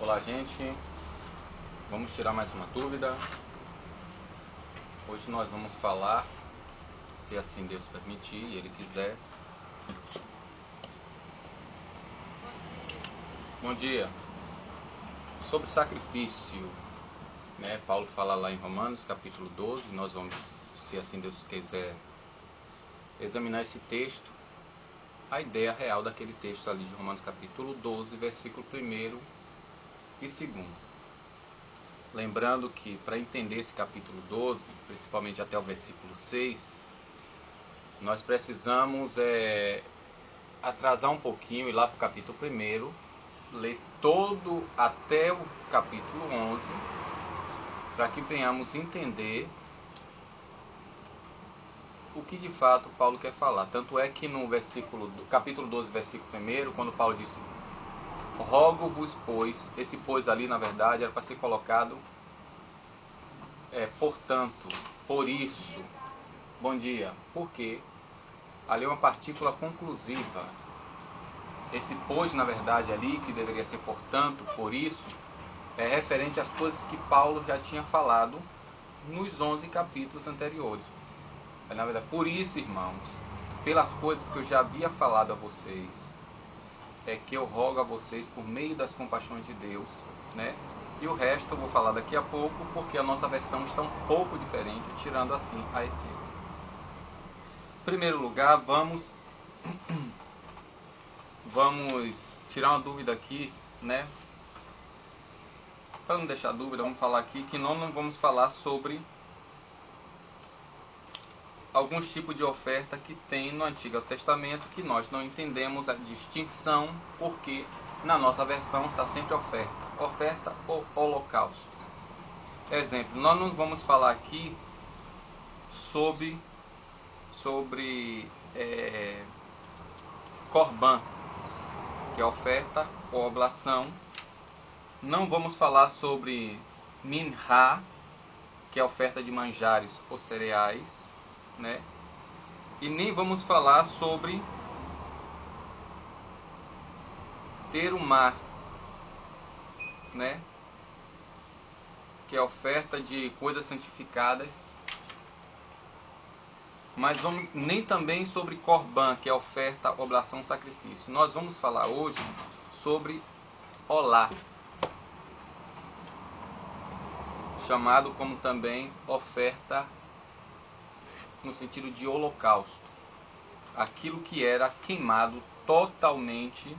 Olá, gente. Vamos tirar mais uma dúvida. Hoje nós vamos falar, se assim Deus permitir e Ele quiser. Bom dia. Sobre sacrifício, né? Paulo fala lá em Romanos, capítulo 12. Nós vamos, se assim Deus quiser, examinar esse texto. A ideia real daquele texto ali de Romanos, capítulo 12, versículo 1 e 2. Lembrando que para entender esse capítulo 12, principalmente até o versículo 6, nós precisamos atrasar um pouquinho e ir lá para o capítulo 1, ler todo até o capítulo 11, para que venhamos entender o que de fato Paulo quer falar. Tanto é que no capítulo 12, versículo 1, quando Paulo disse: rogo-vos, pois, esse pois ali na verdade era para ser colocado portanto, por isso, bom dia, porque ali é uma partícula conclusiva. Esse pois na verdade ali, que deveria ser portanto, por isso, é referente às coisas que Paulo já tinha falado nos 11 capítulos anteriores. Na verdade, por isso, irmãos, pelas coisas que eu já havia falado a vocês, é que eu rogo a vocês por meio das compaixões de Deus, né? E o resto eu vou falar daqui a pouco, porque a nossa versão está um pouco diferente, tirando assim a essência. Em primeiro lugar, vamos tirar uma dúvida aqui, né? Para não deixar dúvida, vamos falar aqui que nós não vamos falar sobre alguns tipos de oferta que tem no Antigo Testamento, que nós não entendemos a distinção, porque na nossa versão está sempre oferta ou holocausto. Exemplo, nós não vamos falar aqui sobre Corban, que é oferta ou oblação. Não vamos falar sobre Minhá, que é oferta de manjares ou cereais, né? E nem vamos falar sobre Terumá, né? Que é oferta de coisas santificadas. Mas nem também sobre Corban, que é oferta, oblação, sacrifício. Nós vamos falar hoje sobre Olá, chamado como também oferta no sentido de holocausto, aquilo que era queimado totalmente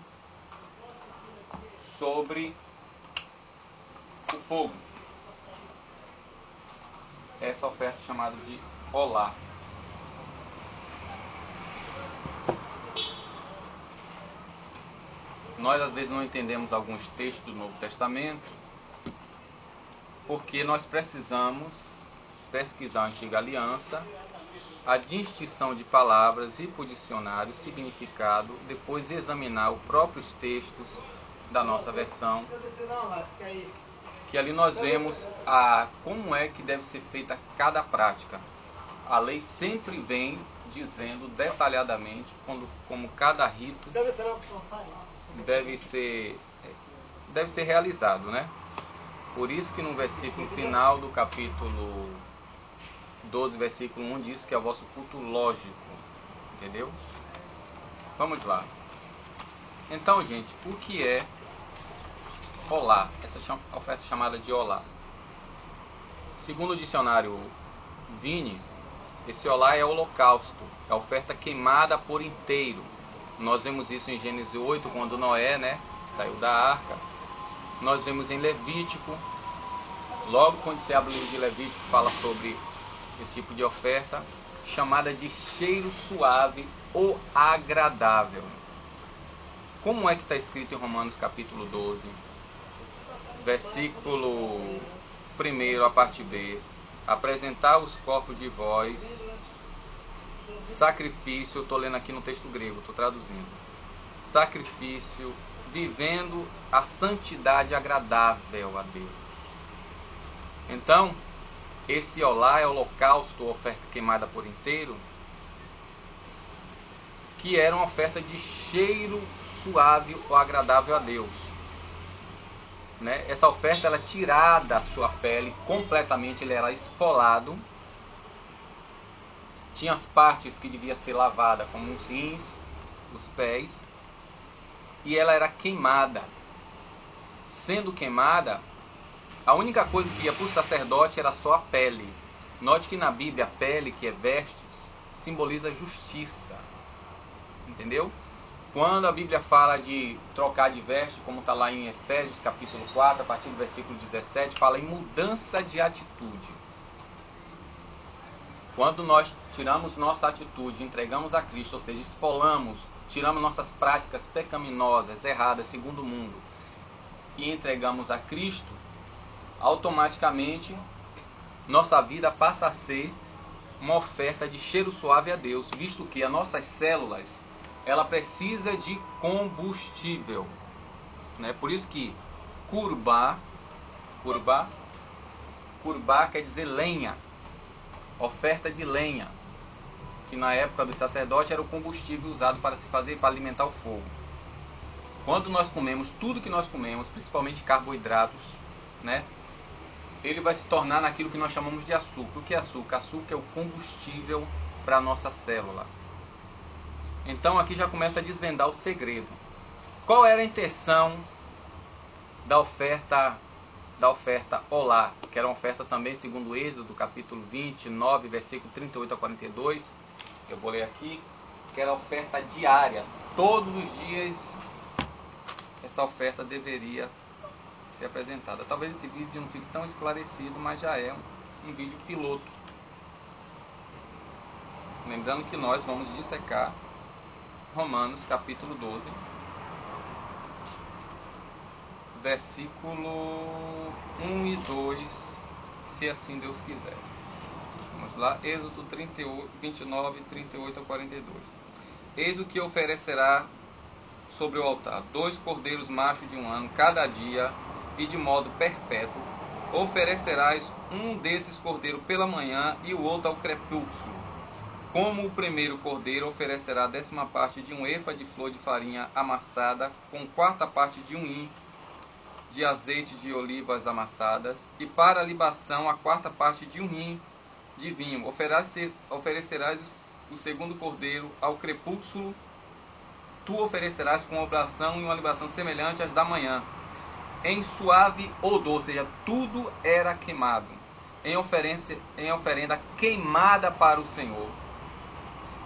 sobre o fogo. Essa oferta é chamada de Olá. Nós às vezes não entendemos alguns textos do Novo Testamento, porque nós precisamos pesquisar a Antiga Aliança, a distinção de palavras e por dicionário, significado, depois examinar os próprios textos da nossa versão, que ali nós vemos como é que deve ser feita cada prática. A lei sempre vem dizendo detalhadamente como cada rito deve ser realizado, né? Por isso que no versículo final do capítulo 12, versículo 1, diz que é o vosso culto lógico. Entendeu? Vamos lá. Então, gente, o que é Olá? Essa oferta chamada de Olá. Segundo o dicionário Vini, esse Olá é holocausto, é a oferta queimada por inteiro. Nós vemos isso em Gênesis 8, quando Noé, né, saiu da arca. Nós vemos em Levítico, logo quando se abre o livro de Levítico, fala sobre esse tipo de oferta, chamada de cheiro suave ou agradável. Como é que está escrito em Romanos capítulo 12, versículo 1, a parte B: apresentar os corpos de vós, sacrifício, eu estou lendo aqui no texto grego, estou traduzindo, sacrifício, vivendo a santidade agradável a Deus. Então, esse Olá é holocausto, oferta queimada por inteiro, que era uma oferta de cheiro suave ou agradável a Deus. né? Essa oferta ela é tirada a sua pele completamente, ele era esfolado. Tinha as partes que devia ser lavada, como os rins, os pés, e ela era queimada. Sendo queimada, a única coisa que ia para o sacerdote era só a pele. Note que na Bíblia a pele, que é vestes, simboliza justiça. Entendeu? Quando a Bíblia fala de trocar de veste, como está lá em Efésios capítulo 4, a partir do versículo 17, fala em mudança de atitude. Quando nós tiramos nossa atitude, entregamos a Cristo, ou seja, esfolamos, tiramos nossas práticas pecaminosas, erradas, segundo o mundo, e entregamos a Cristo, automaticamente nossa vida passa a ser uma oferta de cheiro suave a Deus, visto que as nossas células, ela precisa de combustível, né? Por isso que curbá quer dizer lenha, oferta de lenha, que na época do sacerdote era o combustível usado para se fazer, para alimentar o fogo. Quando nós comemos tudo que nós comemos, principalmente carboidratos, né? Ele vai se tornar naquilo que nós chamamos de açúcar. O que é açúcar? Açúcar é o combustível para a nossa célula. Então aqui já começa a desvendar o segredo. Qual era a intenção da oferta olá, que era uma oferta também segundo Êxodo, capítulo 29, versículo 38 a 42. Eu vou ler aqui, que era a oferta diária. Todos os dias essa oferta deveria ser apresentada. Talvez esse vídeo não fique tão esclarecido, mas já é um vídeo piloto. Lembrando que nós vamos dissecar Romanos capítulo 12, versículo 1 e 2, se assim Deus quiser. Vamos lá, Êxodo 29, 38 a 42. Eis o que oferecerá sobre o altar: 2 cordeiros machos de 1 ano, cada dia, e de modo perpétuo. Oferecerás um desses cordeiros pela manhã e o outro ao crepúsculo. Como o primeiro cordeiro, oferecerá a 10ª parte de um efa de flor de farinha amassada, com 4ª parte de um hin de azeite de olivas amassadas, e para a libação a 4ª parte de um hin de vinho. Oferecerás o segundo cordeiro ao crepúsculo. Tu oferecerás com oblação e uma libação semelhante às da manhã, em suave odor, ou seja, tudo era queimado, em oferenda queimada para o Senhor.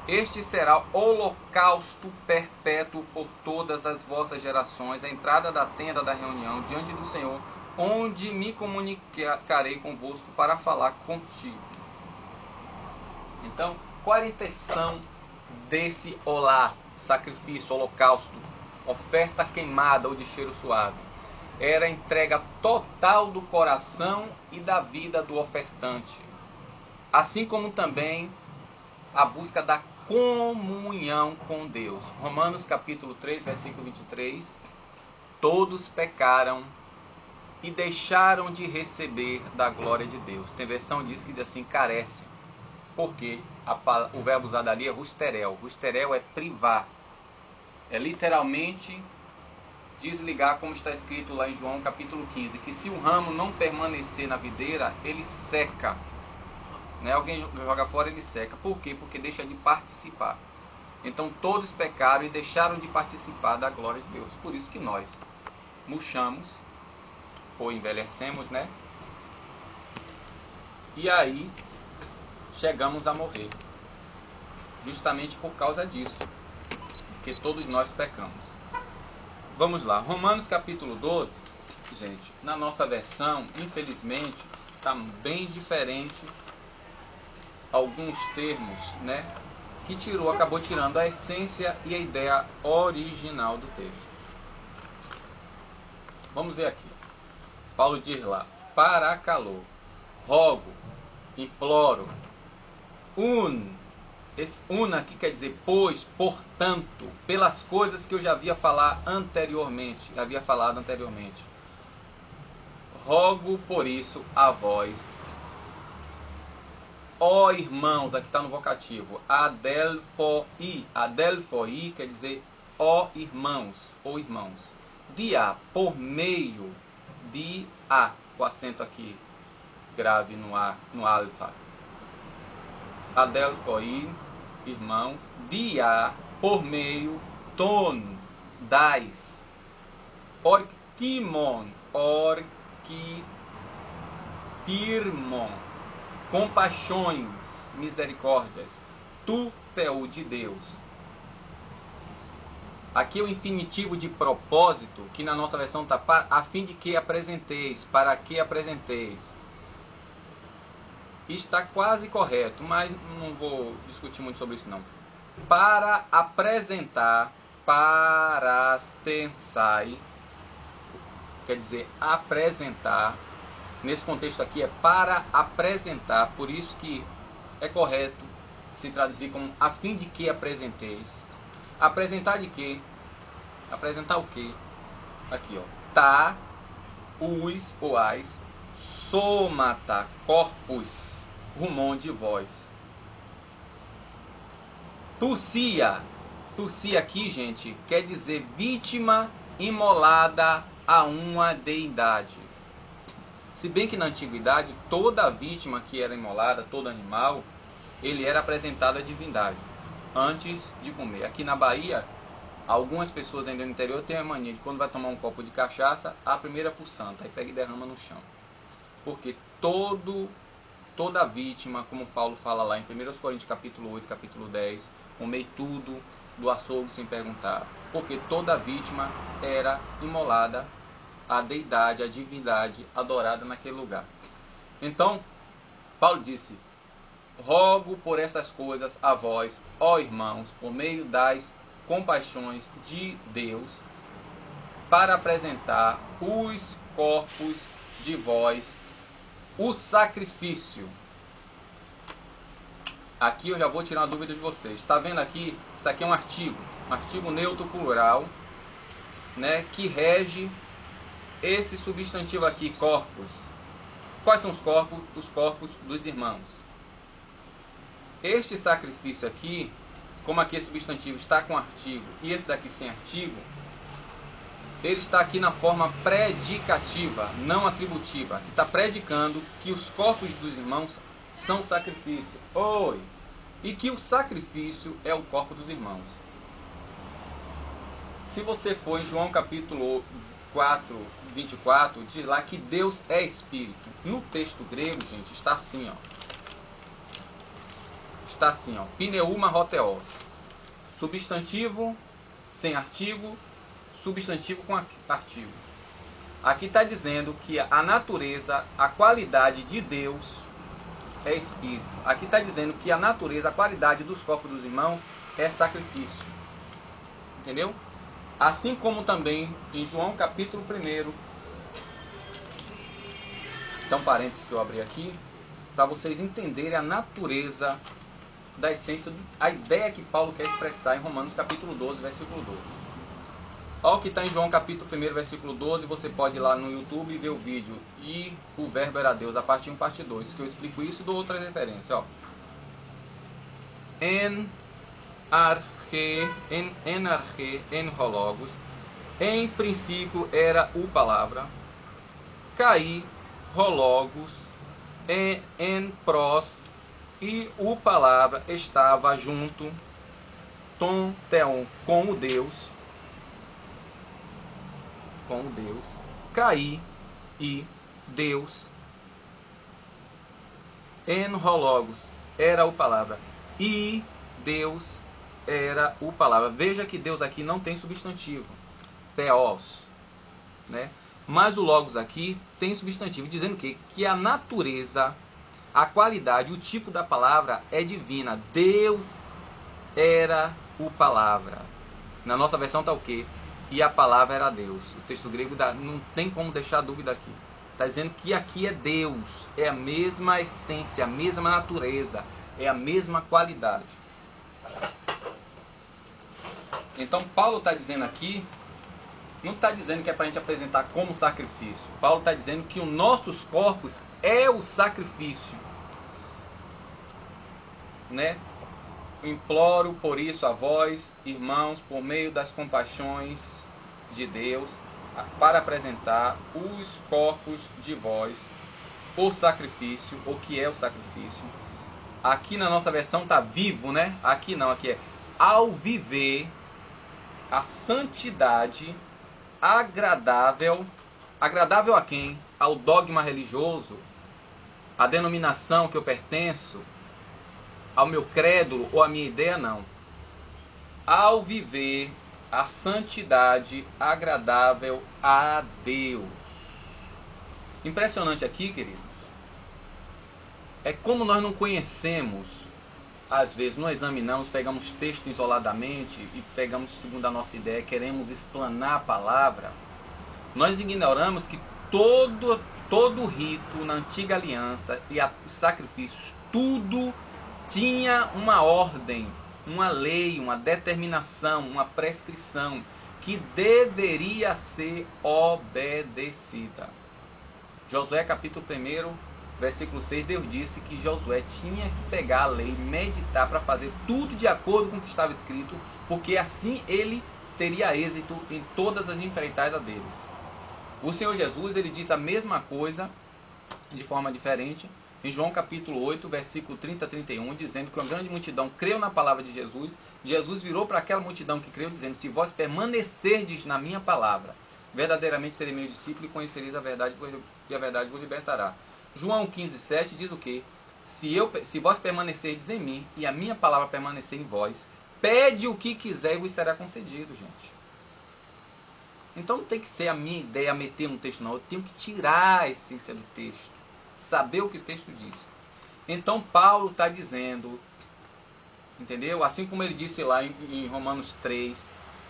Este será holocausto perpétuo por todas as vossas gerações, a entrada da tenda da reunião diante do Senhor, onde me comunicarei convosco para falar contigo. Então, qual era a intenção desse olá, sacrifício, holocausto, oferta queimada ou de cheiro suave? Era a entrega total do coração e da vida do ofertante, assim como também a busca da comunhão com Deus. Romanos capítulo 3, versículo 23. Todos pecaram e deixaram de receber da glória de Deus. Tem versão diz que diz assim, carecem. Porque o verbo usado ali é rusterel. Rusterel é privar. É literalmente desligar, como está escrito lá em João capítulo 15, que se o ramo não permanecer na videira, ele seca. Né? Alguém joga fora, ele seca. Por quê? Porque deixa de participar. Então todos pecaram e deixaram de participar da glória de Deus. Por isso que nós murchamos ou envelhecemos, né? E aí chegamos a morrer. Justamente por causa disso. Porque todos nós pecamos. Vamos lá. Romanos capítulo 12. Gente, na nossa versão, infelizmente, está bem diferente alguns termos, né, que acabou tirando a essência e a ideia original do texto. Vamos ver aqui. Paulo diz lá: paracalô, rogo, imploro, esse aqui quer dizer pois, portanto, pelas coisas que eu já havia falado anteriormente. Rogo por isso a vós, ó irmãos, aqui está no vocativo, adelphoi quer dizer ó irmãos, ou irmãos, por meio dia, o acento aqui grave no A, no alfa. Adelphoi, irmãos, dia, por meio, ton, das, orktimon, orkitirmon, compaixões, misericórdias, tu, Theou, de Deus. Aqui é o infinitivo de propósito, que na nossa versão está a fim de que apresenteis, para que apresenteis. Está quase correto, mas não vou discutir muito sobre isso não. Para apresentar, parastensai, quer dizer apresentar. Nesse contexto aqui é para apresentar, por isso que é correto se traduzir como a fim de que apresenteis. Apresentar de quê? Apresentar o quê? Aqui, ó. Tá, us ou as, somata, corpus, rumon de voz. Tucia. Tucia aqui, gente, quer dizer vítima imolada a uma deidade. Se bem que na antiguidade, toda vítima que era imolada, todo animal, ele era apresentado à divindade antes de comer. Aqui na Bahia, algumas pessoas ainda no interior têm a mania de quando vai tomar um copo de cachaça, a primeira pro santo, aí pega e derrama no chão. Porque toda vítima, como Paulo fala lá em 1 Coríntios capítulo 8, capítulo 10, comei tudo do açougue sem perguntar. Porque toda vítima era imolada à deidade, à divindade adorada naquele lugar. Então, Paulo disse: rogo por essas coisas a vós, ó irmãos, por meio das compaixões de Deus, para apresentar os corpos de vós, o sacrifício. Aqui eu já vou tirar uma dúvida de vocês. Está vendo aqui? Isso aqui é um artigo neutro plural, né, que rege esse substantivo aqui, corpos. Quais são os corpos? Os corpos dos irmãos. Este sacrifício aqui, como aqui esse substantivo está com artigo e esse daqui sem artigo, ele está aqui na forma predicativa, não atributiva. Aqui está predicando que os corpos dos irmãos são sacrifício. Oi! E que o sacrifício é o corpo dos irmãos. Se você for em João capítulo 4, 24, diz lá que Deus é Espírito. No texto grego, gente, está assim, ó. Está assim, ó, pneuma hoteos, substantivo sem artigo, substantivo com artigo. Aqui está dizendo que a natureza, a qualidade de Deus é espírito. Aqui está dizendo que a natureza, a qualidade dos corpos dos irmãos é sacrifício. Entendeu? Assim como também em João capítulo 1, são parênteses que eu abri aqui, para vocês entenderem a natureza da essência, a ideia que Paulo quer expressar em Romanos capítulo 12, versículo 12. Olha o que está em João capítulo 1, versículo 12, você pode ir lá no YouTube e ver o vídeo. E o verbo era Deus, a parte 1, parte 2, que eu explico isso e dou outras referências. Ó. En arche, en hologos, em princípio era o palavra, caí, hologos, en pros, e o palavra estava junto, ton, teon, com o Deus, caí e Deus, en hologos era o palavra, e Deus era o palavra. Veja que Deus aqui não tem substantivo, theos, né? Mas o logos aqui tem substantivo, dizendo que a natureza, a qualidade, o tipo da palavra é divina. Deus era o palavra. Na nossa versão está o quê? E a palavra era Deus. O texto grego não tem como deixar dúvida aqui. Está dizendo que aqui é Deus. É a mesma essência, a mesma natureza. É a mesma qualidade. Então Paulo está dizendo aqui, não está dizendo que é para a gente apresentar como sacrifício. Paulo está dizendo que os nossos corpos é o sacrifício, né? Imploro por isso a vós, irmãos, por meio das compaixões de Deus, para apresentar os corpos de vós, o sacrifício, o que é o sacrifício. Aqui na nossa versão está vivo, né? Aqui não, aqui é ao viver a santidade agradável. Agradável a quem? Ao dogma religioso, à denominação que eu pertenço, ao meu credo ou à minha ideia, não. Ao viver a santidade agradável a Deus. Impressionante aqui, queridos, é como nós não conhecemos, às vezes não examinamos, pegamos texto isoladamente e pegamos segundo a nossa ideia, queremos explanar a palavra. Nós ignoramos que todo o rito na antiga aliança e os sacrifícios, tudo tinha uma ordem, uma lei, uma determinação, uma prescrição que deveria ser obedecida. Josué capítulo 1, versículo 6, Deus disse que Josué tinha que pegar a lei, meditar para fazer tudo de acordo com o que estava escrito, porque assim ele teria êxito em todas as empreitadas deles. O Senhor Jesus, ele diz a mesma coisa, de forma diferente, em João capítulo 8, versículo 30 a 31, dizendo que uma grande multidão creu na palavra de Jesus. Jesus virou para aquela multidão que creu, dizendo: se vós permanecerdes na minha palavra, verdadeiramente serei meu discípulo e conhecereis a verdade, e a verdade vos libertará. João 15, 7 diz o quê? Se vós permanecerdes em mim e a minha palavra permanecer em vós, pede o que quiser e vos será concedido, gente. Então não tem que ser a minha ideia meter no texto, não. Eu tenho que tirar a essência do texto, saber o que o texto diz. Então Paulo está dizendo, entendeu? Assim como ele disse lá em Romanos 3,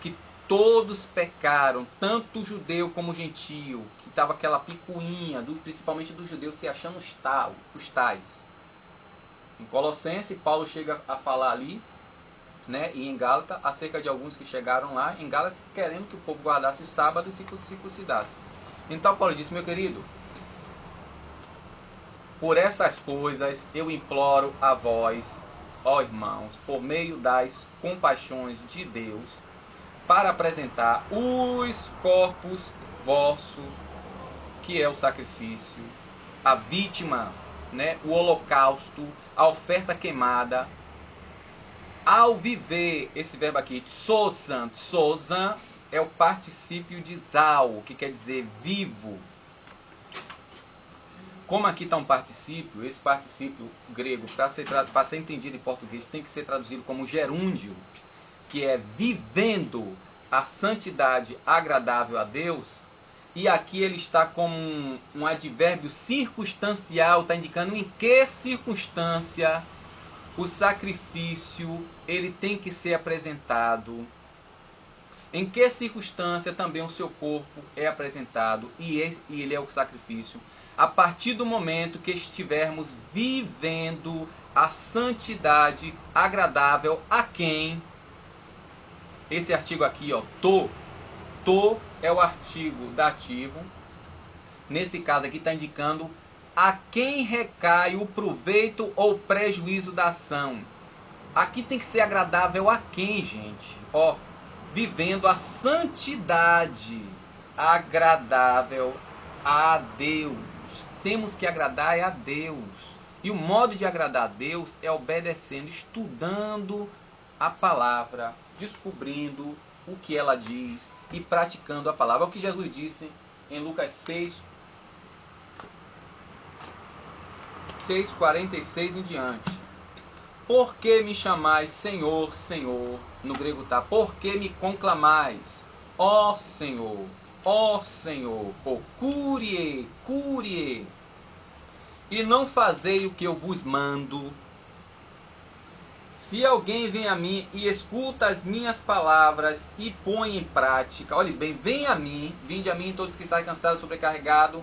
que todos pecaram, tanto o judeu como o gentio, que estava aquela picuinha, principalmente dos judeus se achando os tais. Em Colossenses, Paulo chega a falar ali, né, e em Gálatas, acerca de alguns que chegaram lá, em Gálatas, querendo que o povo guardasse o sábado e se circuncidasse. Então Paulo disse: meu querido, por essas coisas eu imploro a vós, ó irmãos, por meio das compaixões de Deus, para apresentar os corpos vossos, que é o sacrifício, a vítima, né, o holocausto, a oferta queimada, ao viver, esse verbo aqui, sozan, sozan é o particípio de zal, que quer dizer vivo. Como aqui está um particípio, esse particípio grego, para ser entendido em português, tem que ser traduzido como gerúndio, que é vivendo a santidade agradável a Deus. E aqui ele está como um advérbio circunstancial, está indicando em que circunstância o sacrifício ele tem que ser apresentado. Em que circunstância também o seu corpo é apresentado e ele é o sacrifício. A partir do momento que estivermos vivendo a santidade agradável a quem? Esse artigo aqui, ó, to é o artigo dativo. Nesse caso aqui está indicando a quem recai o proveito ou prejuízo da ação. Aqui tem que ser agradável a quem, gente? Ó, vivendo a santidade agradável a Deus. Temos que agradar a Deus. E o modo de agradar a Deus é obedecendo, estudando a palavra, descobrindo o que ela diz e praticando a palavra. É o que Jesus disse em Lucas 6:46 em diante. Por que me chamais Senhor, Senhor? No grego está, por que me conclamais? Ó Senhor, o Kyrie, Kyrie. E não fazei o que eu vos mando. Se alguém vem a mim e escuta as minhas palavras e põe em prática, olhe bem, vinde a mim todos que estáis cansados e sobrecarregados,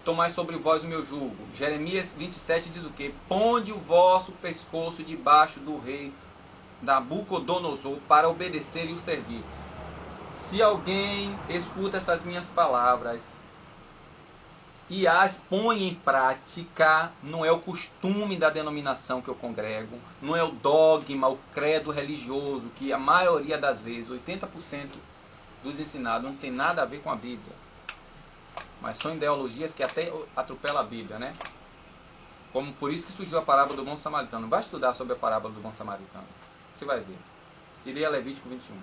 tomai sobre vós o meu jugo. Jeremias 27 diz o quê? Ponde o vosso pescoço debaixo do rei Nabucodonosor para obedecer e o servir. Se alguém escuta essas minhas palavras e as põe em prática, não é o costume da denominação que eu congrego, não é o dogma, o credo religioso, que a maioria das vezes, 80% dos ensinados, não tem nada a ver com a Bíblia. Mas são ideologias que até atropelam a Bíblia, né? Como por isso que surgiu a parábola do bom samaritano. Vai estudar sobre a parábola do bom samaritano. Você vai ver. Irei a Levítico 21.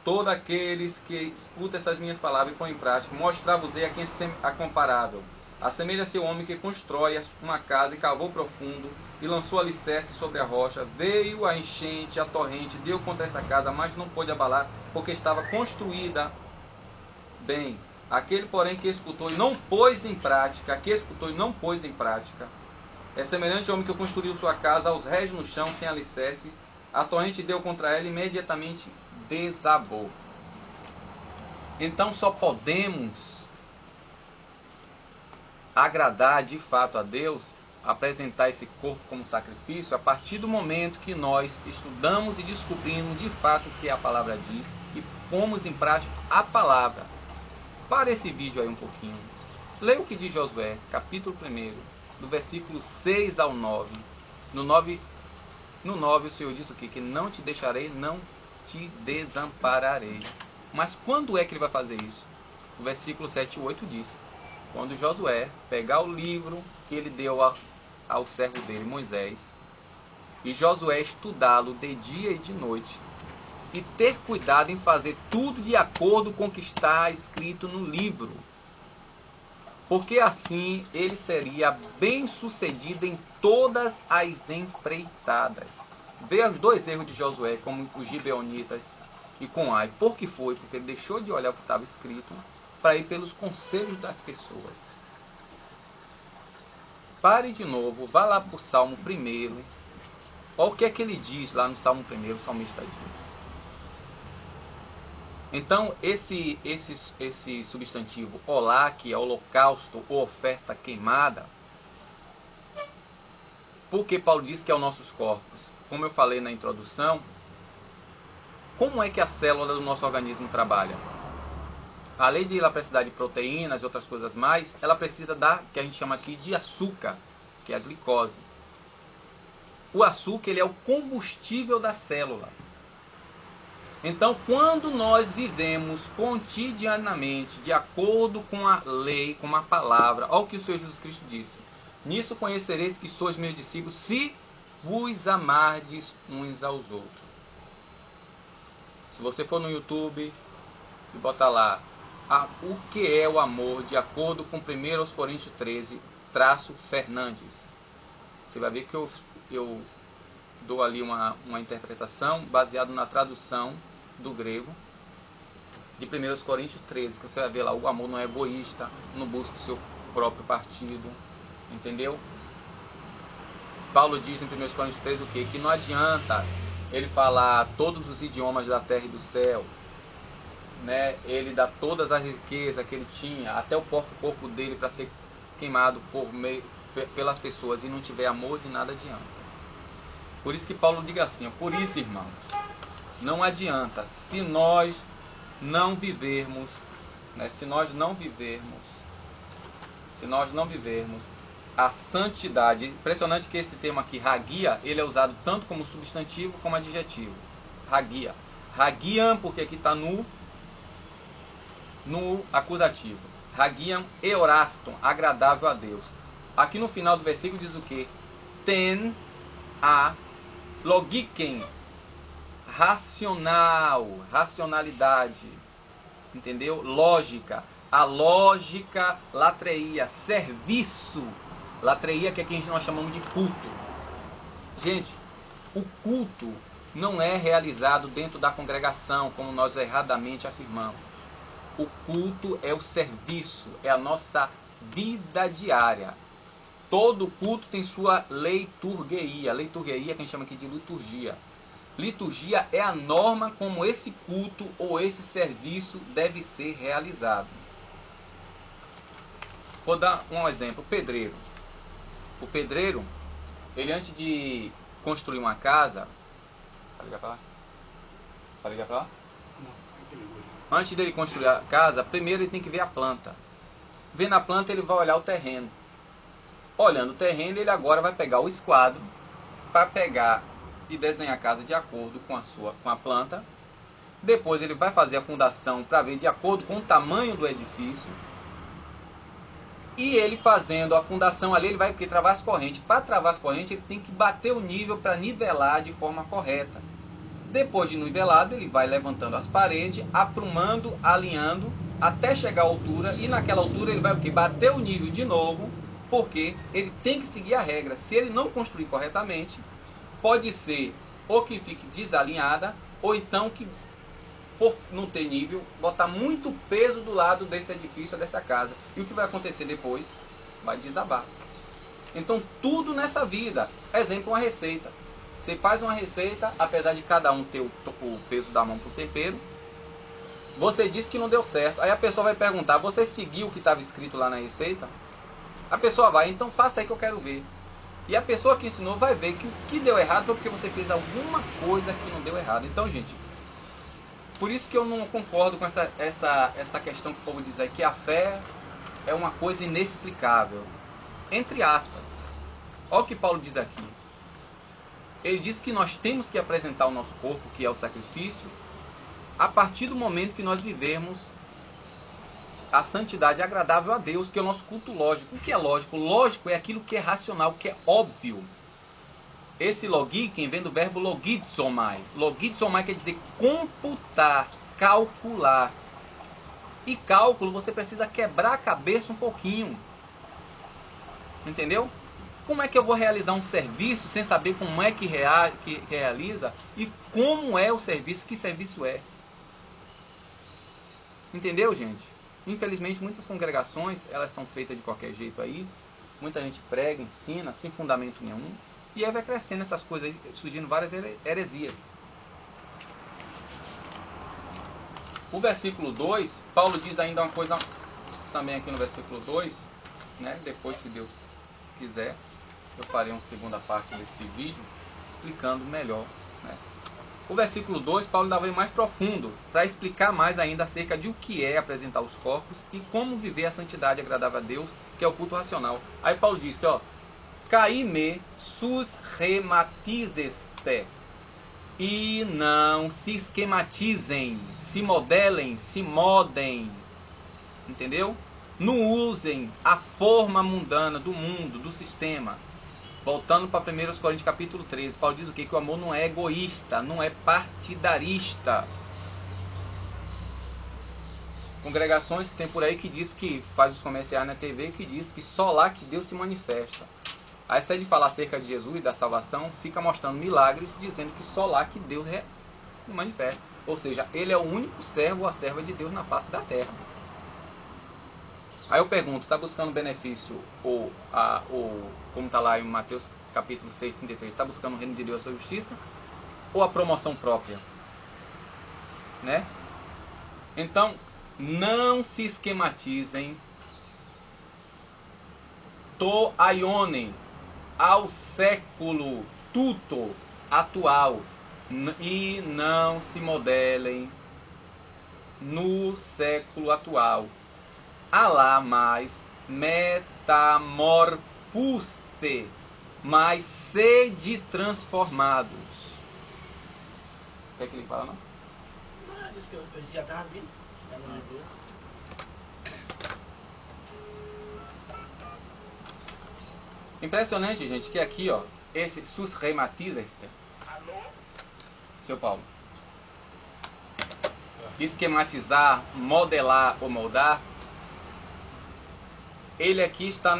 Todos aqueles que escutam essas minhas palavras e põem em prática, mostrar-vos-ei a quem é comparável. Assemelha-se ao homem que constrói uma casa e cavou profundo e lançou alicerce sobre a rocha. Veio a enchente, a torrente, deu contra essa casa, mas não pôde abalar, porque estava construída bem. Aquele, porém, que escutou e não pôs em prática, é semelhante ao homem que construiu sua casa aos rés no chão, sem alicerce. A torrente deu contra ela e imediatamente desabou. Então só podemos agradar de fato a Deus, apresentar esse corpo como sacrifício, a partir do momento que nós estudamos e descobrimos de fato o que a palavra diz e pomos em prática a palavra. Para esse vídeo aí um pouquinho. Leia o que diz Josué, capítulo 1, do versículo 6 ao 9. No 9 o Senhor diz o quê? Que não te deixarei, não te desampararei. Mas quando é que ele vai fazer isso? O versículo 7 e 8 diz: quando Josué pegar o livro que ele deu ao servo dele, Moisés, e Josué estudá-lo de dia e de noite, e ter cuidado em fazer tudo de acordo com o que está escrito no livro, porque assim ele seria bem sucedido em todas as empreitadas. Veja os dois erros de Josué, como os gibeonitas e com Ai. Por que foi? Porque ele deixou de olhar o que estava escrito para ir pelos conselhos das pessoas. Pare de novo, vá lá para o Salmo 1. Olha o que é que ele diz lá no Salmo 1, o salmista diz. Então, esse substantivo olá, que é holocausto ou oferta queimada, porque Paulo diz que é os nossos corpos. Como eu falei na introdução, como é que a célula do nosso organismo trabalha? Além de ela precisar de proteínas e outras coisas mais, ela precisa da, que a gente chama aqui de açúcar, que é a glicose. O açúcar, ele é o combustível da célula. Então, quando nós vivemos cotidianamente de acordo com a lei, com a palavra, olha o que o Senhor Jesus Cristo disse: nisso conhecereis que sois meus discípulos, se vos amardes uns aos outros. Se você for no YouTube e botar lá o que é o amor, de acordo com 1 Coríntios 13, Fernandes, você vai ver que eu dou ali uma interpretação baseada na tradução do grego de 1 Coríntios 13, que você vai ver lá, o amor não é egoísta, não busca o seu próprio partido, entendeu? Paulo diz em 1 Coríntios 13 o quê? Que não adianta ele falar todos os idiomas da terra e do céu, né? Ele dá todas as riquezas que ele tinha, até o próprio corpo dele para ser queimado pelas pessoas, e não tiver amor, de nada adianta. Por isso que Paulo diz assim: por isso, irmãos, não adianta, se nós não vivermos, né, se nós não vivermos a santidade. Impressionante que esse termo aqui, hagia, ele é usado tanto como substantivo como adjetivo. Hagia. Hagiam, porque aqui está no acusativo. Hagiam euraston, agradável a Deus. Aqui no final do versículo diz o que? Ten a logiken, racionalidade, entendeu? Lógica, a lógica, latreia, serviço, latreia, que aqui nós chamamos de culto. Gente, o culto não é realizado dentro da congregação, como nós erradamente afirmamos. O culto é o serviço, é a nossa vida diária. Todo culto tem sua liturgia. Liturgia que a gente chama aqui de liturgia. Liturgia é a norma como esse culto ou esse serviço deve ser realizado. Vou dar um exemplo. O pedreiro. O pedreiro, ele antes de construir uma casa... Pode ligar pra lá? Antes dele construir a casa, primeiro ele tem que ver a planta. Vendo a planta, ele vai olhar o terreno. Olhando o terreno, ele agora vai pegar o esquadro para pegar e desenhar a casa de acordo com a planta. Depois ele vai fazer a fundação para ver de acordo com o tamanho do edifício. E ele fazendo a fundação ali, ele vai travar as correntes. Para travar as correntes, ele tem que bater o nível para nivelar de forma correta. Depois de nivelado, ele vai levantando as paredes, aprumando, alinhando, até chegar à altura. E naquela altura ele vai o quê? Bater o nível de novo, porque ele tem que seguir a regra. Se ele não construir corretamente, pode ser ou que fique desalinhada, ou então que, por não ter nível, botar muito peso do lado desse edifício, dessa casa. E o que vai acontecer depois? Vai desabar. Então tudo nessa vida, exemplo, uma receita. Você faz uma receita, apesar de cada um ter o peso da mão para o tempero, você disse que não deu certo. Aí a pessoa vai perguntar, você seguiu o que estava escrito lá na receita? A pessoa vai, então faça aí que eu quero ver. E a pessoa que ensinou vai ver que o que deu errado foi porque você fez alguma coisa que não deu errado. Então, gente, por isso que eu não concordo com essa questão que o povo diz aí, que a fé é uma coisa inexplicável. Entre aspas. Olha o que Paulo diz aqui. Ele diz que nós temos que apresentar o nosso corpo, que é o sacrifício, a partir do momento que nós vivermos a santidade agradável a Deus, que é o nosso culto lógico. O que é lógico? Lógico é aquilo que é racional, que é óbvio. Esse logiken vem do verbo logizomai. Logizomai quer dizer computar, calcular. E cálculo você precisa quebrar a cabeça um pouquinho. Entendeu? Como é que eu vou realizar um serviço sem saber como é que realiza e como é o serviço, que serviço é? Entendeu, gente? Infelizmente, muitas congregações, elas são feitas de qualquer jeito aí. Muita gente prega, ensina, sem fundamento nenhum. E aí vai crescendo essas coisas aí, surgindo várias heresias. O versículo 2, Paulo diz ainda uma coisa também aqui no versículo 2, né? Depois, se Deus quiser, eu farei uma segunda parte desse vídeo explicando melhor, né? O versículo 2, Paulo ainda vai mais profundo para explicar mais ainda acerca de o que é apresentar os corpos e como viver a santidade agradável a Deus, que é o culto racional. Aí Paulo disse, ó, caime sus rematizeste, e não se esquematizem, se modelem, se modem, entendeu? Não usem a forma mundana do mundo, do sistema. Voltando para 1 Coríntios capítulo 13, Paulo diz o quê? Que o amor não é egoísta, não é partidarista. Congregações que tem por aí que diz que faz os comerciais na TV, que diz que só lá que Deus se manifesta. Aí se ele falar acerca de Jesus e da salvação, fica mostrando milagres, dizendo que só lá que Deus se manifesta. Ou seja, ele é o único servo ou a serva de Deus na face da terra. Aí eu pergunto, está buscando benefício, ou como está lá em Mateus capítulo 6, 33, está buscando o reino de Deus, a sua justiça, ou a promoção própria? Né? Então, não se esquematizem, to aionem, ao século tuto atual, e não se modelem no século atual. Alá mais metamorfuste, mas sede transformados. O que é que ele fala, não? Eu já estava vindo. Impressionante, gente, que aqui, ó, esse sus rematizes, seu Paulo, esquematizar, modelar ou moldar, ele aqui está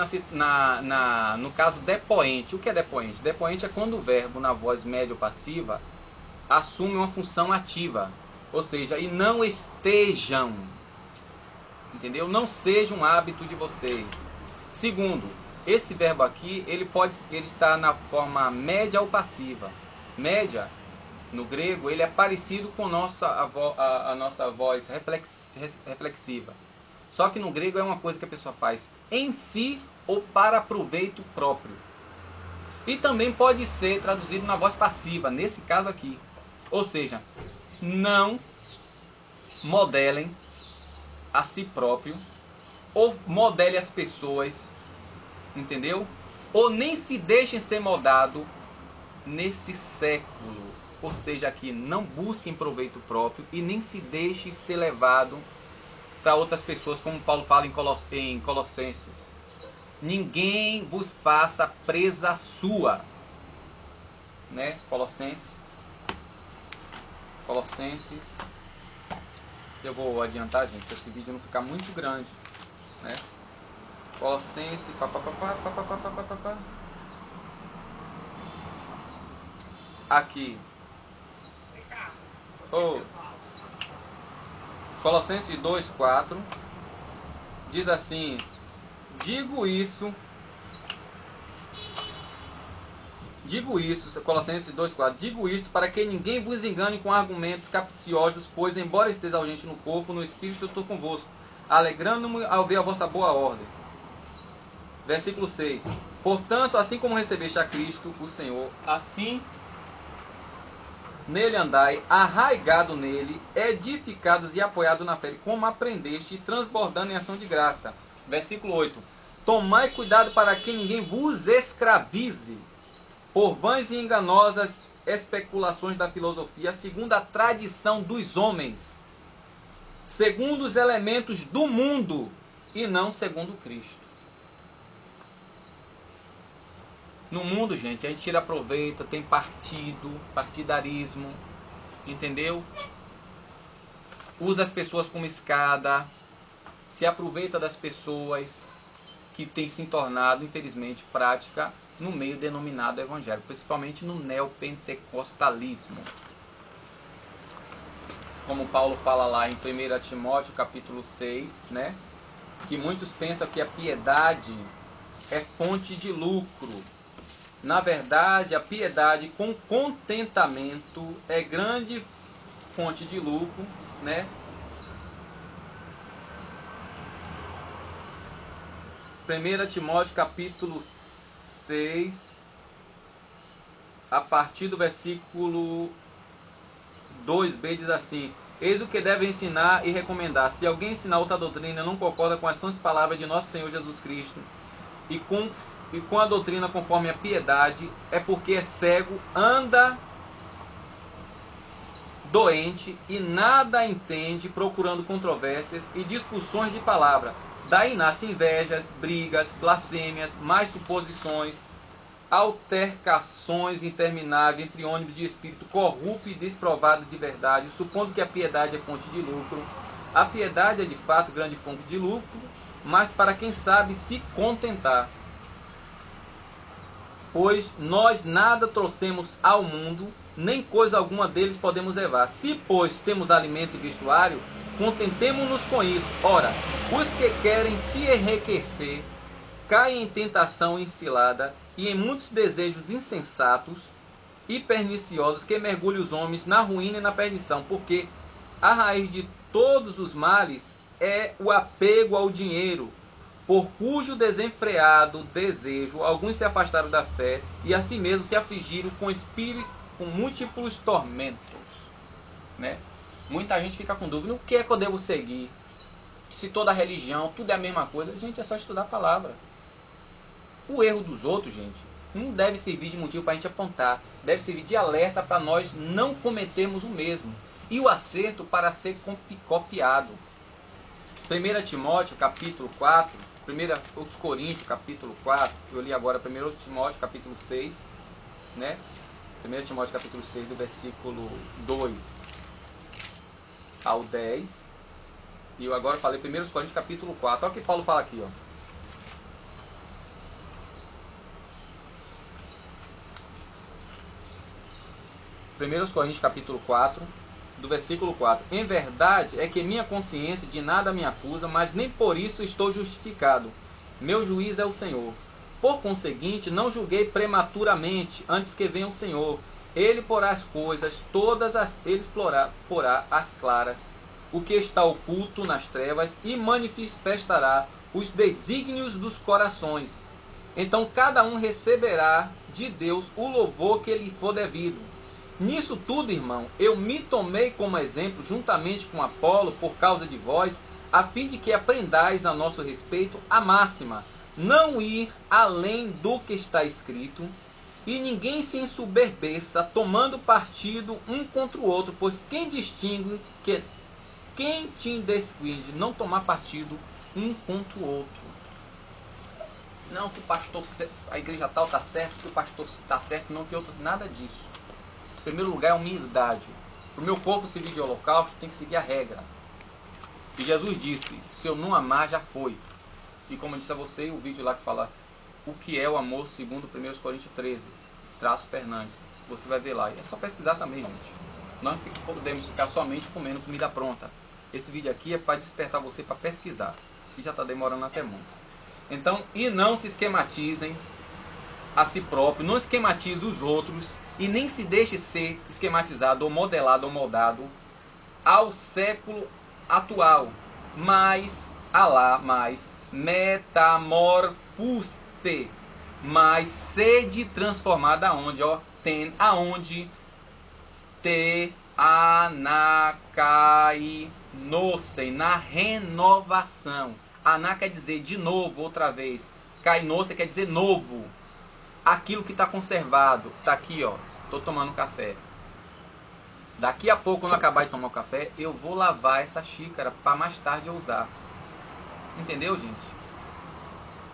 no caso depoente. O que é depoente? Depoente é quando o verbo na voz média ou passiva assume uma função ativa. Ou seja, e não estejam. Entendeu? Não seja um hábito de vocês. Segundo, esse verbo aqui, ele está na forma média ou passiva. Média, no grego, ele é parecido com a nossa voz reflexiva. Só que no grego é uma coisa que a pessoa faz em si ou para proveito próprio. E também pode ser traduzido na voz passiva, nesse caso aqui. Ou seja, não modelem a si próprio, ou modele as pessoas, entendeu? Ou nem se deixem ser moldado nesse século. Ou seja, aqui, não busquem proveito próprio e nem se deixem ser levado para outras pessoas, como Paulo fala em Colossenses. ninguém vos faça presa sua. Né? Colossenses. Eu vou adiantar, gente, para esse vídeo não ficar muito grande, né? Colossenses, aqui. Colossenses 2:4 diz assim: Digo isso, Colossenses 2:4, digo isto para que ninguém vos engane com argumentos capciosos, pois embora esteja ausente no corpo, no espírito eu estou convosco, alegrando-me ao ver a vossa boa ordem. Versículo 6. Portanto, assim como recebeste a Cristo, o Senhor, assim nele andai, arraigado nele, edificados e apoiados na fé, como aprendeste, transbordando em ação de graça. Versículo 8. Tomai cuidado para que ninguém vos escravize por vãs e enganosas especulações da filosofia, segundo a tradição dos homens, segundo os elementos do mundo, e não segundo Cristo. No mundo, gente, a gente tira proveito, tem partidarismo, entendeu? Usa as pessoas como escada, se aproveita das pessoas que têm se tornado, infelizmente, prática no meio denominado evangélico, principalmente no neopentecostalismo. Como Paulo fala lá em 1 Timóteo capítulo 6, né? Que muitos pensam que a piedade é fonte de lucro. Na verdade, a piedade com contentamento é grande fonte de lucro, né? 1 Timóteo capítulo 6, a partir do versículo 2b diz assim: Eis o que deve ensinar e recomendar. Se alguém ensinar outra doutrina não concorda com as sãs palavras de nosso Senhor Jesus Cristo e com a doutrina conforme a piedade, é porque é cego, anda doente e nada entende, procurando controvérsias e discussões de palavra. Daí nascem invejas, brigas, blasfêmias, mais suposições, altercações intermináveis entre ônibus de espírito corrupto e desprovado de verdade, supondo que a piedade é fonte de lucro. A piedade é de fato grande fonte de lucro, mas para quem sabe se contentar. Pois nós nada trouxemos ao mundo, nem coisa alguma deles podemos levar. Se, pois, temos alimento e vestuário, contentemo-nos com isso. Ora, os que querem se enriquecer caem em tentação e em cilada e em muitos desejos insensatos e perniciosos que mergulham os homens na ruína e na perdição, porque a raiz de todos os males é o apego ao dinheiro, por cujo desenfreado desejo alguns se afastaram da fé e a si mesmos se afligiram com múltiplos tormentos, né? Muita gente fica com dúvida: o que é que eu devo seguir? Se toda religião, tudo é a mesma coisa. Gente, é só estudar a palavra. O erro dos outros, gente, não deve servir de motivo para a gente apontar. Deve servir de alerta para nós não cometermos o mesmo. E o acerto para ser copiado. 1 Timóteo capítulo 4, 1 Coríntios capítulo 4, eu li agora 1 Timóteo capítulo 6, né? 1 Timóteo capítulo 6, do versículo 2 ao 10. E eu agora falei 1 Coríntios capítulo 4. Olha o que Paulo fala aqui, ó. Primeiros Coríntios capítulo 4, do versículo 4. Em verdade é que minha consciência de nada me acusa, mas nem por isso estou justificado. Meu juiz é o Senhor. Por conseguinte, não julguei prematuramente, antes que venha o Senhor. Ele porá as coisas, ele porá as claras, o que está oculto nas trevas, e manifestará os desígnios dos corações. Então cada um receberá de Deus o louvor que lhe for devido. Nisso tudo, irmão, eu me tomei como exemplo, juntamente com Apolo, por causa de vós, a fim de que aprendais a nosso respeito a máxima, não ir além do que está escrito, e ninguém se ensoberbeça, tomando partido um contra o outro, pois quem te distingue não tomar partido um contra o outro. não, que o pastor, a igreja tal está certo, que o pastor está certo, não que outros, nada disso. Em primeiro lugar é humildade. Para o meu corpo servir de holocausto, tem que seguir a regra. E Jesus disse, se eu não amar, já foi. E como eu disse a você, o vídeo lá que fala o que é o amor segundo 1 Coríntios 13, traço Fernandes. Você vai ver lá. E é só pesquisar também, gente. Nós não podemos ficar somente comendo comida pronta. Esse vídeo aqui é para despertar você para pesquisar. E já está demorando até muito. Então, e não se esquematizem a si próprio, não esquematize os outros e nem se deixe ser esquematizado ou modelado ou moldado ao século atual. Mas, metamorfuste, mas sede transformada aonde? Ó, ten, aonde? Te anakainosen, na renovação. Aná quer dizer de novo, outra vez. Kainosen quer dizer novo. Aquilo que está conservado. Está aqui, ó. Estou tomando café. Daqui a pouco, quando eu acabar de tomar o café, eu vou lavar essa xícara para mais tarde eu usar. Entendeu, gente?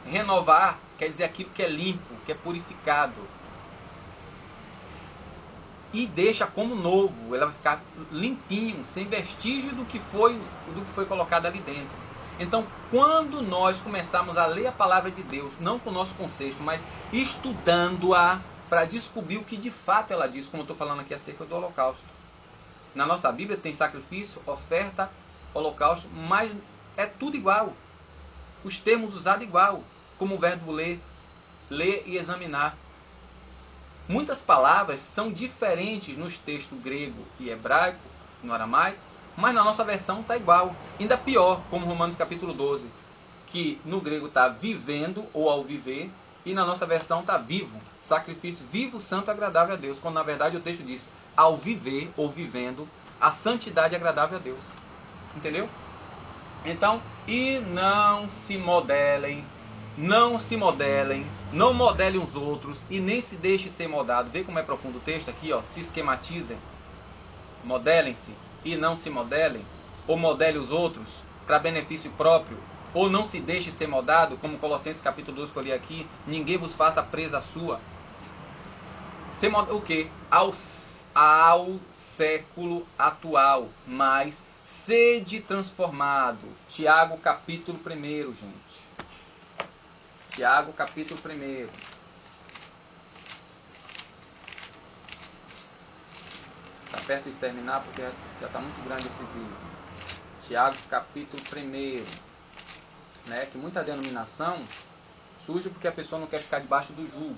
Renovar quer dizer aquilo que é limpo, que é purificado. E deixa como novo. Ela vai ficar limpinho, sem vestígio do que foi colocado ali dentro. Então, quando nós começarmos a ler a palavra de Deus, não com o nosso conceito, mas estudando-a para descobrir o que de fato ela diz, como eu estou falando aqui acerca do holocausto. Na nossa Bíblia tem sacrifício, oferta, holocausto, mas é tudo igual. Os termos usados igual, como o verbo ler e examinar. Muitas palavras são diferentes nos textos grego e hebraico, no aramaico, mas na nossa versão está igual. Ainda pior, como Romanos capítulo 12, que no grego está vivendo ou ao viver, e na nossa versão está vivo, sacrifício vivo, santo, agradável a Deus, quando na verdade o texto diz ao viver ou vivendo, a santidade agradável a Deus. Entendeu? Então, e não se modelem, não modelem os outros e nem se deixem ser moldado. Vê como é profundo o texto aqui, ó, se esquematizem, modelem-se e não se modelem, ou modele os outros para benefício próprio, ou não se deixe ser moldado, como Colossenses capítulo 2 que eu li aqui, ninguém vos faça presa sua. Ser o quê? Ao século atual, mas sede transformado. Tiago capítulo 1, gente. Tiago capítulo 1. Está perto de terminar porque já está muito grande esse vídeo. Tiago capítulo 1. Né? Que muita denominação surge porque a pessoa não quer ficar debaixo do jugo.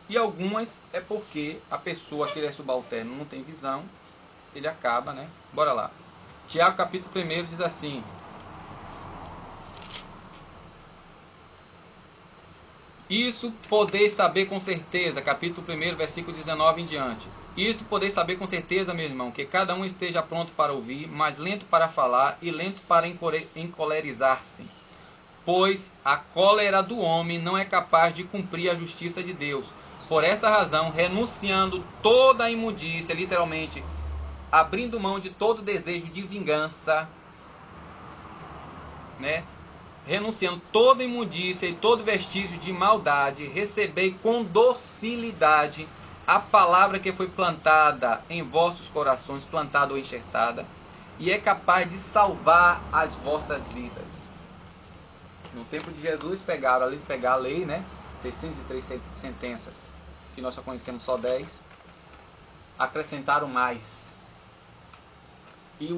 E algumas é porque a pessoa que é subalterno não tem visão. Ele acaba, né? Bora lá. Tiago capítulo 1 diz assim: isso podeis saber com certeza, capítulo 1, versículo 19 em diante. Isso podeis saber com certeza, meu irmão, que cada um esteja pronto para ouvir, mas lento para falar e lento para encolerizar-se. Pois a cólera do homem não é capaz de cumprir a justiça de Deus. Por essa razão, renunciando toda a imundícia, literalmente, abrindo mão de todo desejo de vingança, né? Renunciando toda imundícia e todo vestígio de maldade, recebei com docilidade a palavra que foi plantada em vossos corações, plantada ou enxertada, e é capaz de salvar as vossas vidas. No tempo de Jesus pegaram a lei, né? 603 sentenças, que nós só conhecemos só 10, acrescentaram mais e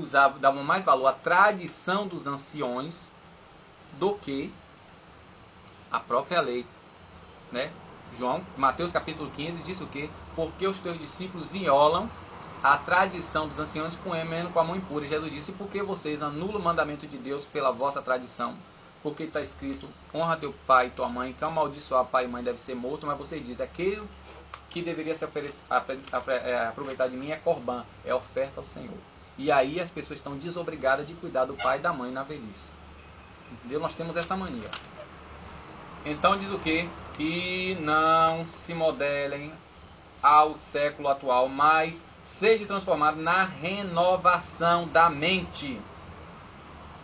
davam mais valor à tradição dos anciões do que a própria lei, né? Mateus capítulo 15 diz o quê? Porque os teus discípulos violam a tradição dos anciãos comendo com a mão impura. Jesus disse: porque vocês anulam o mandamento de Deus pela vossa tradição? Porque está escrito: honra teu pai e tua mãe, que amaldiçoar pai e mãe deve ser morto. Mas você diz: aquele que deveria se aproveitar de mim é Corban, é oferta ao Senhor. E aí as pessoas estão desobrigadas de cuidar do pai e da mãe na velhice. Entendeu? Nós temos essa mania. Então diz o quê? E não se modelem ao século atual, mas sede transformado na renovação da mente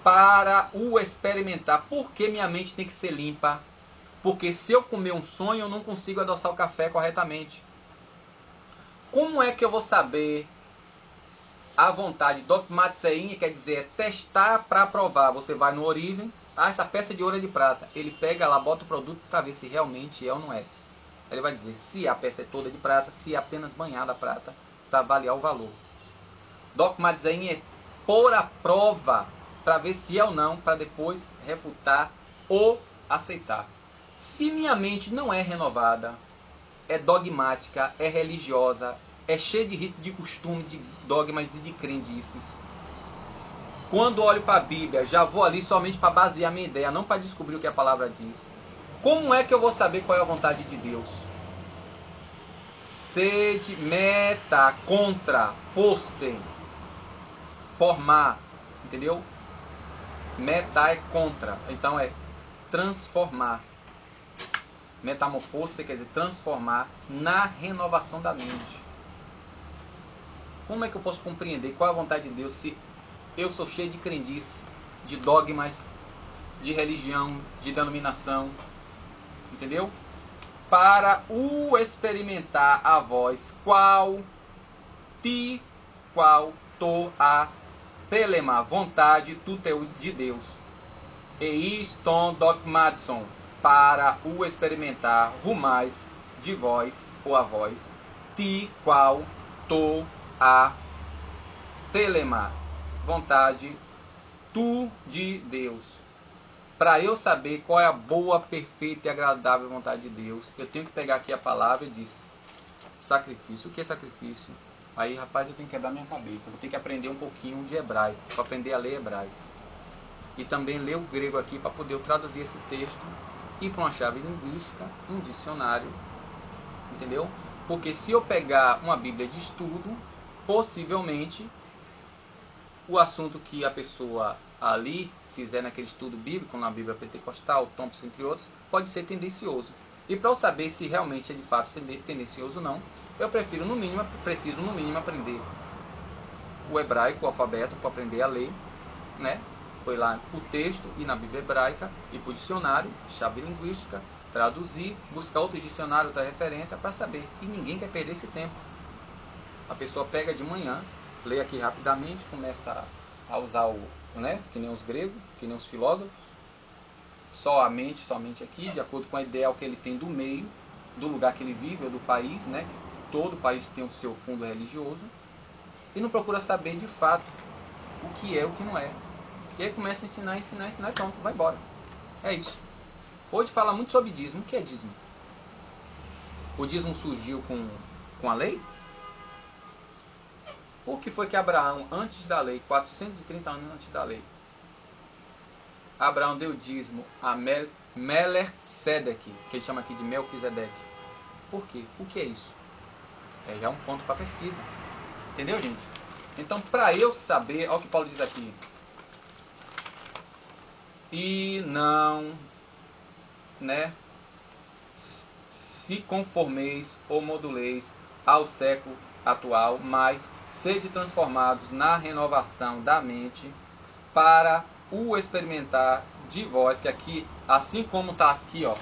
para o experimentar. Por que minha mente tem que ser limpa? Porque se eu comer um sonho, eu não consigo adoçar o café corretamente. Como é que eu vou saber a vontade? Dogmatzein quer dizer é testar para provar. Você vai no origem, essa peça de ouro é de prata. Ele pega lá, bota o produto para ver se realmente é ou não é. Ele vai dizer se a peça é toda de prata, se é apenas banhada a prata, para avaliar o valor. Dogmatzein é pôr a prova para ver se é ou não, para depois refutar ou aceitar. Se minha mente não é renovada, é dogmática, é religiosa, é cheia de rito, de costume, de dogmas e de crendices. Quando olho para a Bíblia, já vou ali somente para basear minha ideia, não para descobrir o que a palavra diz. Como é que eu vou saber qual é a vontade de Deus? Sede, meta, contra, postem, formar, entendeu? Meta é contra, então é transformar. Metamorfose quer dizer transformar na renovação da mente. Como é que eu posso compreender qual é a vontade de Deus se eu sou cheio de crendice, de dogmas, de religião, de denominação, entendeu? Para o experimentar a voz, qual to a telema, vontade tuteu de Deus. E iston dogmatson, para o experimentar, rumais de voz, ou a voz, qual to a telema, vontade tu de Deus. Para eu saber qual é a boa, perfeita e agradável vontade de Deus, eu tenho que pegar aqui a palavra e dizer sacrifício. O que é sacrifício? Aí, rapaz, eu tenho que quebrar minha cabeça. Vou ter que aprender um pouquinho de hebraico, para aprender a ler hebraico. E também ler o grego aqui, para poder traduzir esse texto, ir para uma chave linguística, um dicionário, entendeu? Porque se eu pegar uma Bíblia de estudo, possivelmente o assunto que a pessoa ali fizer naquele estudo bíblico, na Bíblia Pentecostal, Thompson, entre outros, pode ser tendencioso. E para eu saber se realmente é de fato tendencioso ou não, eu preciso no mínimo aprender o hebraico, o alfabeto, para aprender a ler, né? Foi lá o texto e na Bíblia hebraica, e para o dicionário, chave linguística, traduzir, buscar outro dicionário, outra referência para saber. E ninguém quer perder esse tempo. A pessoa pega de manhã, lê aqui rapidamente, começa a usar o, né, que nem os gregos, que nem os filósofos, somente aqui, de acordo com a ideia que ele tem do meio, do lugar que ele vive, ou do país, né? Todo país tem o seu fundo religioso, e não procura saber de fato o que é, o que não é. E aí começa a ensinar, e pronto, vai embora. É isso. Hoje fala muito sobre dízimo. O que é dízimo? O dízimo surgiu com a lei? O que foi que Abraão, antes da lei, 430 anos antes da lei, Abraão deu dízimo a Melquisedeque, que ele chama aqui de Melquisedeque. Por quê? O que é isso? É já um ponto para pesquisa. Entendeu, gente? Então, para eu saber, olha o que Paulo diz aqui. E não, né, se conformeis ou moduleis ao século atual, mas sede transformados na renovação da mente para o experimentar de vós, que aqui, assim como está aqui, ó,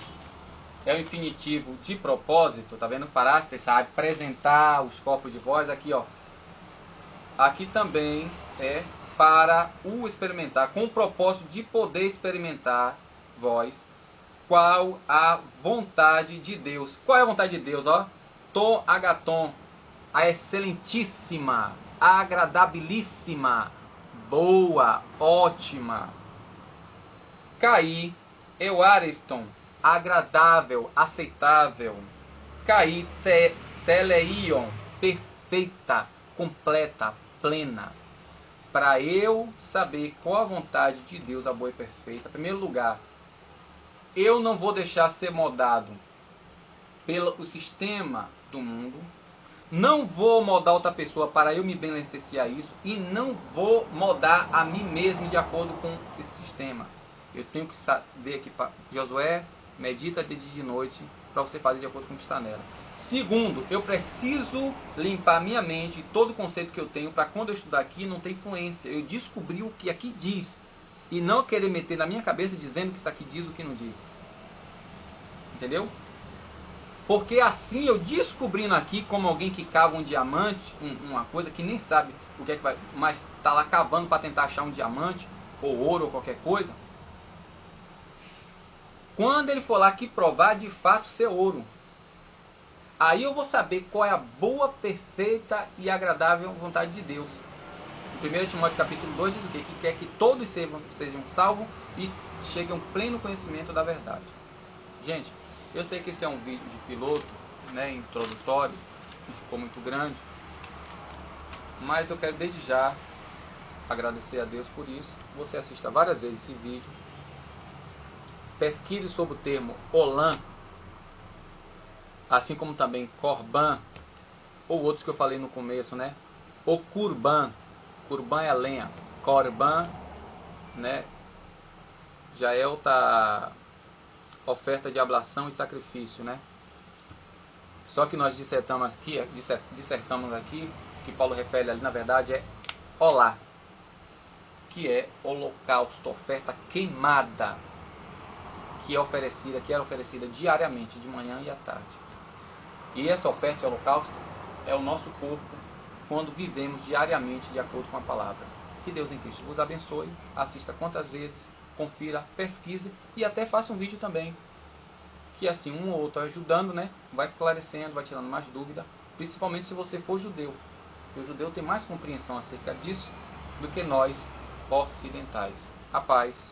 é o infinitivo de propósito, tá vendo? Paraste, sabe? Apresentar os corpos de vós, aqui, ó. Aqui também é para o experimentar, com o propósito de poder experimentar vós, qual a vontade de Deus. Qual é a vontade de Deus, ó? To agaton, a excelentíssima, agradabilíssima, boa, ótima. Caí, euariston, agradável, aceitável. Caí, teleion, perfeita, completa, plena. Para eu saber qual a vontade de Deus, a boa e perfeita, em primeiro lugar, eu não vou deixar ser moldado pelo sistema do mundo, não vou moldar outra pessoa para eu me beneficiar isso, e não vou moldar a mim mesmo de acordo com esse sistema. Eu tenho que saber aqui para Josué, medita de dia e de noite, para você fazer de acordo com o que está nela. Segundo, eu preciso limpar minha mente, todo o conceito que eu tenho, para quando eu estudar aqui não ter influência. Eu descobri o que aqui diz, e não querer meter na minha cabeça dizendo que isso aqui diz o que não diz. Entendeu? Porque assim eu descobrindo aqui, como alguém que cava um diamante, uma coisa que nem sabe o que é que vai, mas está lá cavando para tentar achar um diamante, ou ouro, ou qualquer coisa. Quando ele for lá que provar de fato ser ouro, aí eu vou saber qual é a boa, perfeita e agradável vontade de Deus. Em 1 Timóteo capítulo 2 diz o quê? Que quer que todos sejam salvos e cheguem ao pleno conhecimento da verdade. Gente, eu sei que esse é um vídeo de piloto, né, introdutório, que ficou muito grande, mas eu quero desde já agradecer a Deus por isso. Você assista várias vezes esse vídeo, pesquise sobre o termo Olam, assim como também Corban, ou outros que eu falei no começo, né? O Curban, Curban é a lenha, Corban, né? Já é outra oferta de ablação e sacrifício, né? Só que nós dissertamos aqui que Paulo refere ali, na verdade, é Olá, que é holocausto, oferta queimada, que era oferecida diariamente, de manhã e à tarde. E essa oferta, esse holocausto, é o nosso corpo quando vivemos diariamente de acordo com a palavra. Que Deus em Cristo vos abençoe, assista quantas vezes, confira, pesquise e até faça um vídeo também. Que assim, um ou outro ajudando, né? Vai esclarecendo, vai tirando mais dúvida, principalmente se você for judeu. Porque o judeu tem mais compreensão acerca disso do que nós ocidentais. A paz